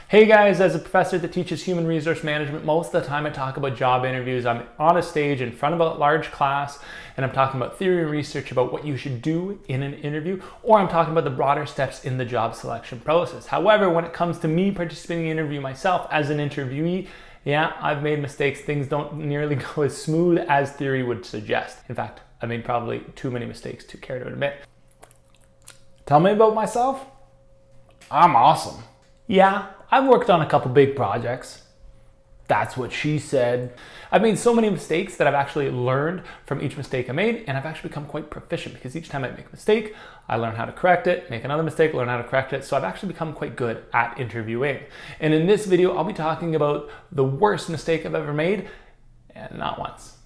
Hey guys, as a professor that teaches human resource management, most of the time I talk about job interviews. I'm on a stage in front of a large class and I'm talking about theory and research about what you should do in an interview, or I'm talking about the broader steps in the job selection process. However, when it comes to me participating in an interview myself as an interviewee, yeah, I've made mistakes. Things don't nearly go as smooth as theory would suggest. In fact, I made probably too many mistakes to care to admit. Tell me about myself. I'm awesome. Yeah, I've worked on a couple big projects. That's what she said. I've made so many mistakes that I've actually learned from each mistake I made, and I've actually become quite proficient because each time I make a mistake, I learn how to correct it, make another mistake, learn how to correct it. So I've actually become quite good at interviewing. And in this video, I'll be talking about the worst mistake I've ever made, and not once,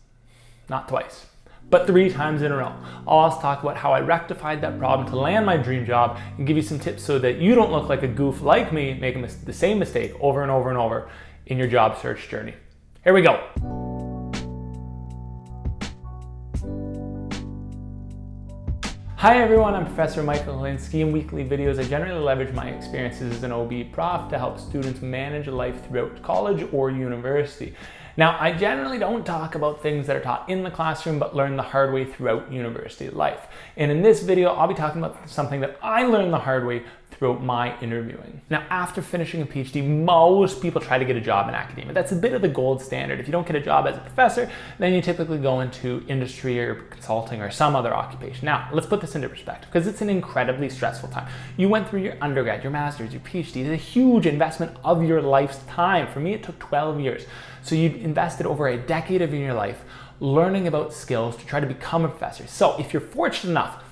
not twice, but 3 times in a row. I'll also talk about how I rectified that problem to land my dream job and give you some tips so that you don't look like a goof like me making the same mistake over and over and over in your job search journey. Here we go. Hi everyone, I'm Professor Michael Holinsky. In weekly videos, I generally leverage my experiences as an OB prof to help students manage life throughout college or university. Now, I generally don't talk about things that are taught in the classroom, but learn the hard way throughout university life. And in this video, I'll be talking about something that I learned the hard way throughout my interviewing. Now, after finishing a PhD, most people try to get a job in academia. That's a bit of the gold standard. If you don't get a job as a professor, then you typically go into industry or consulting or some other occupation. Now, let's put this into perspective because it's an incredibly stressful time. You went through your undergrad, your master's, your PhD. It's a huge investment of your life's time. For me, it took 12 years. So you invested over a decade of your life learning about skills to try to become a professor. So if you're fortunate enough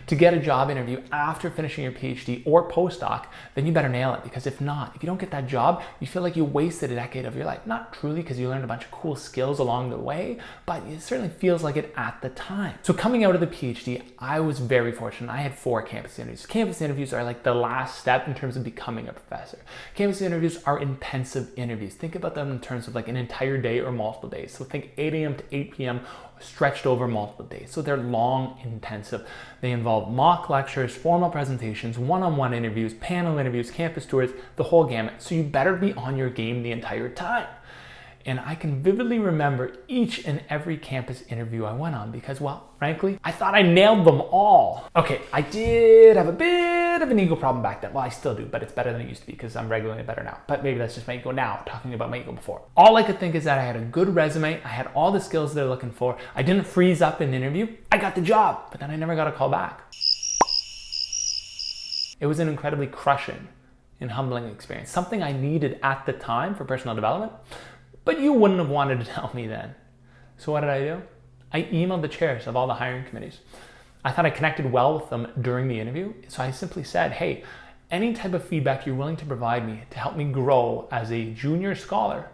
to get a job interview after finishing your PhD or postdoc, then you better nail it, because if not, if you don't get that job, you feel like you wasted a decade of your life. Not truly, because you learned a bunch of cool skills along the way, but it certainly feels like it at the time. So coming out of the PhD, I was very fortunate. I had 4 campus interviews. Campus interviews are like the last step in terms of becoming a professor. Campus interviews are intensive interviews. Think about them in terms of like an entire day or multiple days. So think 8 a.m. to 8 p.m. stretched over multiple days. So they're long, intensive. They involve mock lectures, formal presentations, one-on-one interviews, panel interviews, campus tours, the whole gamut. So you better be on your game the entire time. And I can vividly remember each and every campus interview I went on because, well, frankly, I thought I nailed them all. Okay, I did have a bit of an ego problem back then. Well, I still do, but it's better than it used to be because I'm regularly better now. But maybe that's just my ego now, talking about my ego before. All I could think is that I had a good resume. I had all the skills they're looking for. I didn't freeze up in an interview. I got the job, but then I never got a call back. It was an incredibly crushing and humbling experience, something I needed at the time for personal development. But you wouldn't have wanted to tell me then. So what did I do? I emailed the chairs of all the hiring committees. I thought I connected well with them during the interview. So I simply said, hey, any type of feedback you're willing to provide me to help me grow as a junior scholar,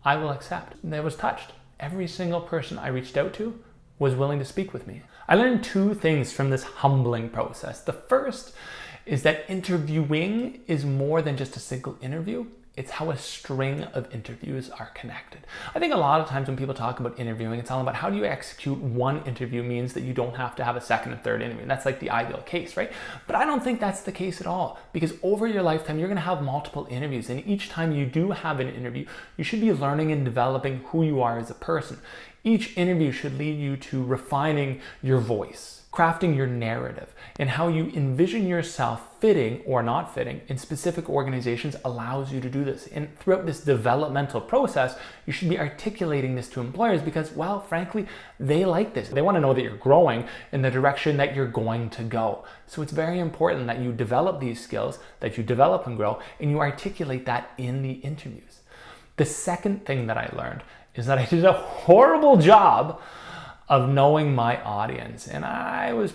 I will accept. And I was touched. Every single person I reached out to was willing to speak with me. I learned 2 things from this humbling process. The first is that interviewing is more than just a single interview. It's how a string of interviews are connected. I think a lot of times when people talk about interviewing, it's all about how do you execute one interview means that you don't have to have a second and third interview. And that's like the ideal case, right? But I don't think that's the case at all, because over your lifetime, you're gonna have multiple interviews. And each time you do have an interview, you should be learning and developing who you are as a person. Each interview should lead you to refining your voice, crafting your narrative, and how you envision yourself fitting or not fitting in specific organizations allows you to do this. And throughout this developmental process, you should be articulating this to employers because, well, frankly, they like this. They want to know that you're growing in the direction that you're going to go. So it's very important that you develop these skills, that you develop and grow, and you articulate that in the interviews. The second thing that I learned is that I did a horrible job of knowing my audience. And I was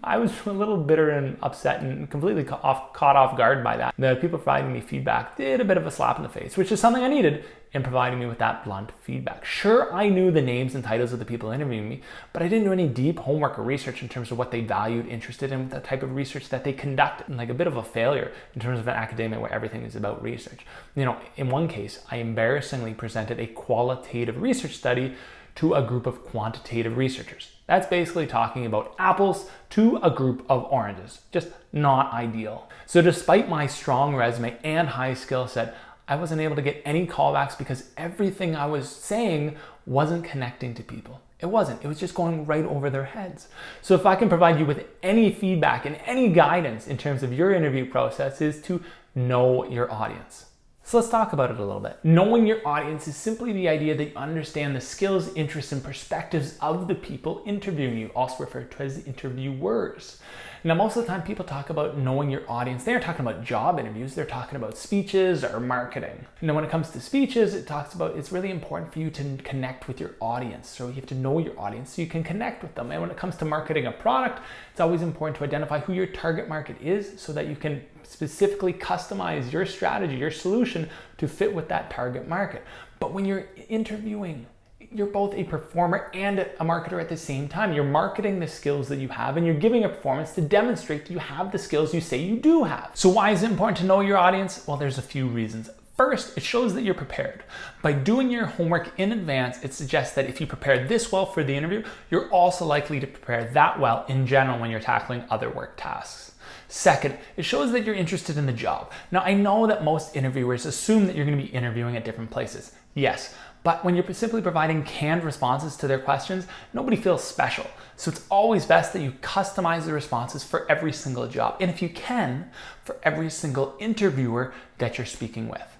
a little bitter and upset and completely caught off guard by that. The people providing me feedback did a bit of a slap in the face, which is something I needed in providing me with that blunt feedback. Sure, I knew the names and titles of the people interviewing me, but I didn't do any deep homework or research in terms of what they valued, interested in, the type of research that they conducted. And like a bit of a failure in terms of an academia where everything is about research. You know, in one case, I embarrassingly presented a qualitative research study to a group of quantitative researchers. That's basically talking about apples to a group of oranges. Just not ideal. So despite my strong resume and high skill set, I wasn't able to get any callbacks because everything I was saying wasn't connecting to people. It wasn't. It was just going right over their heads. So if I can provide you with any feedback and any guidance in terms of your interview process, is to know your audience. So let's talk about it a little bit. Knowing your audience is simply the idea that you understand the skills, interests, and perspectives of the people interviewing you, also referred to as interviewers. Now, most of the time people talk about knowing your audience, they're talking about job interviews, they're talking about speeches or marketing. Now, when it comes to speeches, it talks about it's really important for you to connect with your audience. So you have to know your audience so you can connect with them. And when it comes to marketing a product, it's always important to identify who your target market is so that you can specifically customize your strategy, your solution to fit with that target market. But when you're interviewing, you're both a performer and a marketer at the same time. You're marketing the skills that you have and you're giving a performance to demonstrate that you have the skills you say you do have. So why is it important to know your audience? Well, there's a few reasons. First, it shows that you're prepared. By doing your homework in advance, it suggests that if you prepare this well for the interview, you're also likely to prepare that well in general when you're tackling other work tasks. Second, it shows that you're interested in the job. Now, I know that most interviewers assume that you're going to be interviewing at different places. Yes, but when you're simply providing canned responses to their questions, nobody feels special. So it's always best that you customize the responses for every single job. And if you can, for every single interviewer that you're speaking with.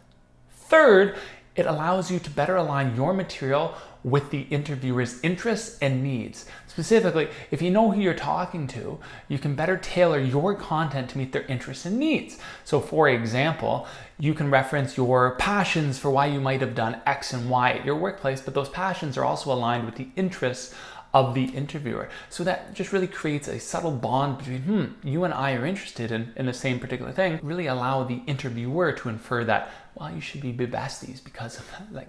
Third, it allows you to better align your material with the interviewer's interests and needs. Specifically, if you know who you're talking to, you can better tailor your content to meet their interests and needs. So for example, you can reference your passions for why you might have done X and Y at your workplace, but those passions are also aligned with the interests of the interviewer. So that just really creates a subtle bond between, you and I are interested in the same particular thing. Really allow the interviewer to infer that, well, you should be besties because of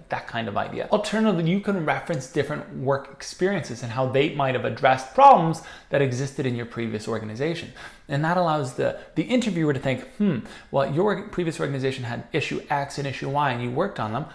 that kind of idea. Alternatively, you can reference different work experiences and how they might have addressed problems that existed in your previous organization. And that allows the interviewer to think, well, your previous organization had issue X and issue Y and you worked on them.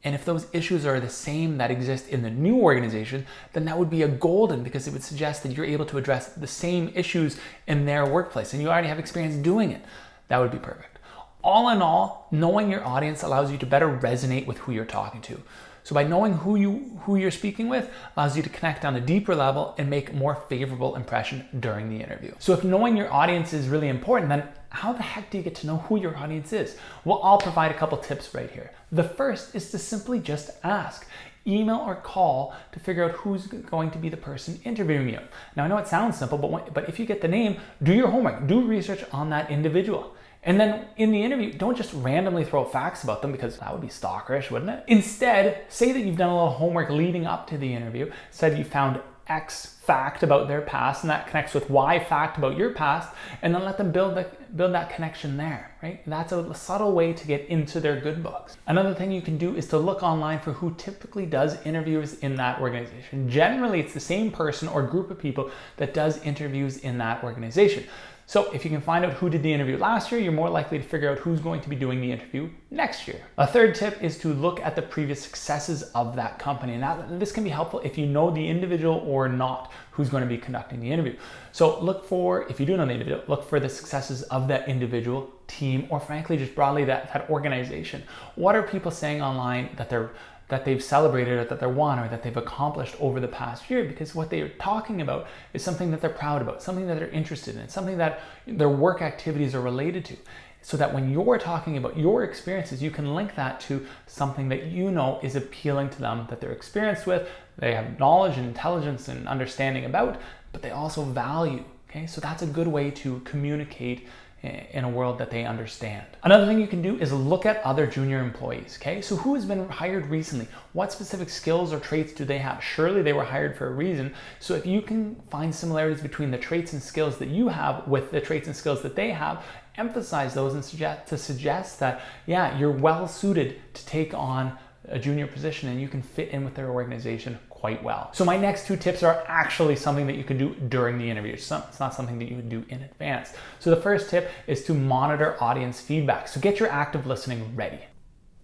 And if those issues are the same that exist in the new organization, then that would be a golden, because it would suggest that you're able to address the same issues in their workplace and you already have experience doing it. That would be perfect. All in all, knowing your audience allows you to better resonate with who you're talking to. So by knowing who you're speaking with allows you to connect on a deeper level and make a more favorable impression during the interview. So if knowing your audience is really important, then how the heck do you get to know who your audience is? Well, I'll provide a couple tips right here. The first is to simply just ask. Email or call to figure out who's going to be the person interviewing you. Now, I know it sounds simple, but if you get the name, do your homework, do research on that individual. And then in the interview, don't just randomly throw facts about them because that would be stalkerish, wouldn't it? Instead, say that you've done a little homework leading up to the interview, said you found X fact about their past and that connects with Y fact about your past, and then let them build that connection there, right? That's a subtle way to get into their good books. Another thing you can do is to look online for who typically does interviews in that organization. Generally, it's the same person or group of people that does interviews in that organization. So if you can find out who did the interview last year, you're more likely to figure out who's going to be doing the interview next year. A third tip is to look at the previous successes of that company. And this can be helpful if you know the individual or not who's going to be conducting the interview. So look for, if you do know the individual, look for the successes of that individual, team, or frankly, just broadly that organization. What are people saying online that they've celebrated or that they're won or that they've accomplished over the past year? Because what they're talking about is something that they're proud about, something that they're interested in, something that their work activities are related to. So that when you're talking about your experiences, you can link that to something that you know is appealing to them, that they're experienced with, they have knowledge and intelligence and understanding about, but they also value. Okay, so that's a good way to communicate in a world that they understand. Another thing you can do is look at other junior employees, okay? So who has been hired recently? What specific skills or traits do they have? Surely they were hired for a reason. So if you can find similarities between the traits and skills that you have with the traits and skills that they have, emphasize those and suggest that, yeah, you're well suited to take on a junior position and you can fit in with their organization quite well. So my next two tips are actually something that you can do during the interview. It's not something that you would do in advance. So the first tip is to monitor audience feedback. So get your active listening ready.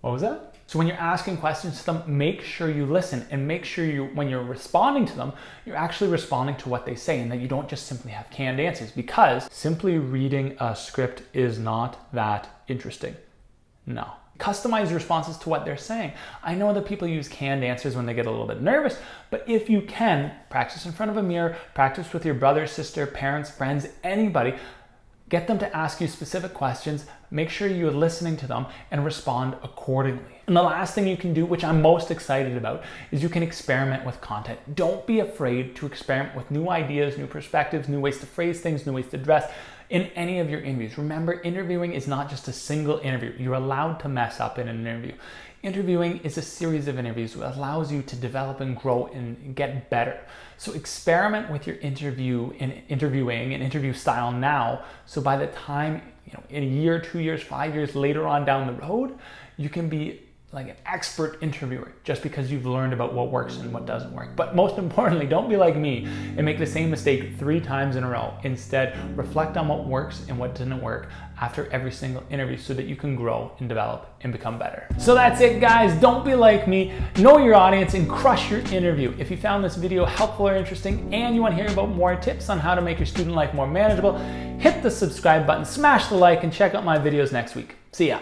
What was that? So when you're asking questions to them, make sure you listen and make sure when you're responding to them, you're actually responding to what they say and that you don't just simply have canned answers, because simply reading a script is not that interesting. No. Customize your responses to what they're saying. I know that people use canned answers when they get a little bit nervous, but if you can, practice in front of a mirror, practice with your brother, sister, parents, friends, anybody. Get them to ask you specific questions, make sure you're listening to them, and respond accordingly. And the last thing you can do, which I'm most excited about, is you can experiment with content. Don't be afraid to experiment with new ideas, new perspectives, new ways to phrase things, new ways to dress in any of your interviews. Remember, interviewing is not just a single interview. You're allowed to mess up in an interview. Interviewing is a series of interviews that allows you to develop and grow and get better. So experiment with your interviewing and interview style now, so by the time, in a year, 2 years, 5 years later on down the road, you can be like an expert interviewer just because you've learned about what works and what doesn't work. But most importantly, don't be like me and make the same mistake 3 times in a row. Instead, reflect on what works and what didn't work after every single interview so that you can grow and develop and become better. So that's it, guys. Don't be like me. Know your audience and crush your interview. If you found this video helpful or interesting and you want to hear about more tips on how to make your student life more manageable, hit the subscribe button, smash the like, and check out my videos next week. See ya.